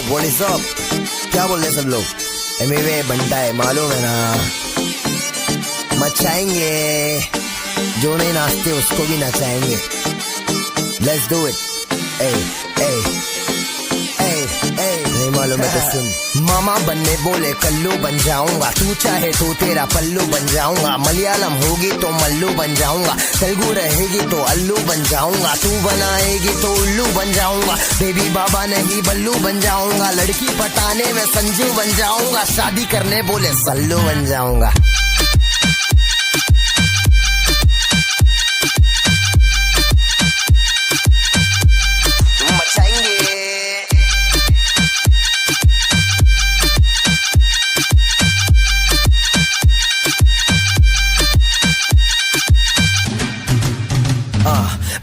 What is up? क्या बोल रहे सब लोग? एमवे बनता है, मालूम है ना। मचाएंगे, जो नहीं नाचते उसको भी नचाएंगे। Let's do it. ए नहीं मालूम है तो सुन। मामा बनने बोले कल्लू बन जाऊंगा, तू चाहे तो तेरा पल्लू बन जाऊंगा। मलयालम होगी तो मल्लू बन जाऊंगा, तेलुगु रहेगी तो अल्लू बन जाऊंगा। तू बनाएगी तो उल्लू बन जाऊंगा, बेबी बाबा नहीं बल्लू बन जाऊंगा। लड़की पटाने में संजू बन जाऊंगा, शादी करने बोले सल्लू बन जाऊंगा।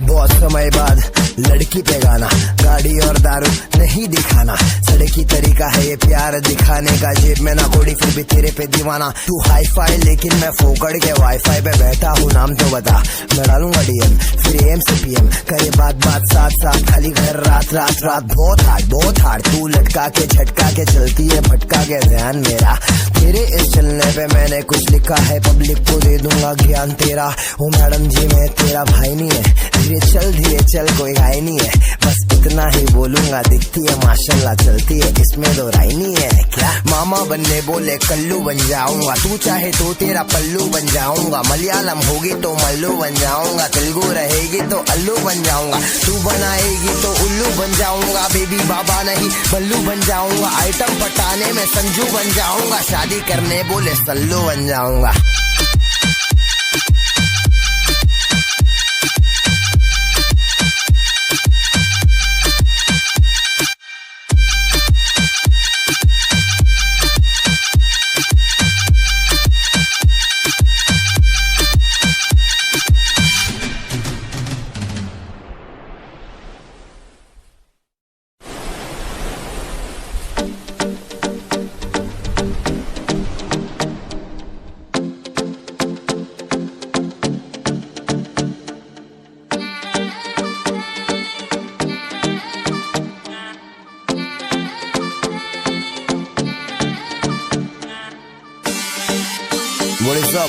बहुत समय बाद लड़की पे गाना, गाड़ी और दारू नहीं दिखाना। सड़क की तरीका है ये प्यार दिखाने का, जेब में ना कोड़ी फिर भी तेरे पे दीवाना। तू हाई फाई लेकिन मैं फोकड़ के वाईफाई पे बैठा हूँ, नाम तो बता। मैं डालूंगा डीएम फिर एम से पीएम, करे बात साथ साथ, खाली घर रात रात रात। बहुत हार्ड तू लटका के झटका के चलती है, भटका के ध्यान मेरा। तेरे इस चलने पे मैंने कुछ लिखा है, पब्लिक को दे दूंगा ज्ञान तेरा। ओ मैडम जी मैं तेरा भाई नहीं है, धीरे चल कोई घाई नहीं है। बस इतना ही बोलूंगा, दिखती है माशाल्लाह चलती है, इसमें दो राय नहीं है क्या। मामा बनने बोले कल्लू बन जाऊंगा, तू चाहे तो तेरा पल्लू बन जाऊंगा। मलयालम होगी तो मल्लू बन जाऊंगा, तेलुगु रहेगी तो अल्लू बन जाऊंगा। तू बनाएगी तो उल्लू बन जाऊंगा, बेबी बाबा नहीं बल्लू बन जाऊंगा। आइटम पटाने में संजू बन जाऊंगा, शादी करने बोले सल्लू बन जाऊंगा।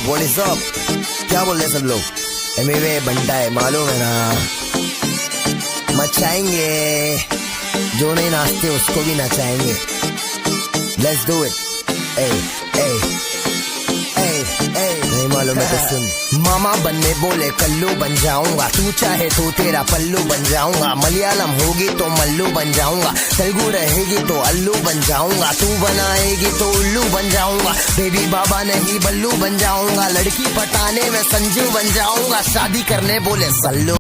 What is up? क्या बोल रहे सब लोग? एमवे बनता है, मालूम है ना। मचाएंगे, जो नहीं नाचते उसको भी नचाएंगे। Let's do it. नहीं मालूम है तो सुन। मामा बनने बोले कल्लू बन जाऊंगा, तू चाहे तो तेरा पल्लू बन जाऊंगा। मलयालम होगी तो मल्लू बन जाऊंगा, तेलुगु रहेगी तो अल्लू बन जाऊंगा। तू बनाएगी तो उल्लू बन जाऊंगा, बेबी बाबा नहीं बल्लू बन जाऊंगा। लड़की पटाने में संजू बन जाऊंगा, शादी करने बोले सल्लू।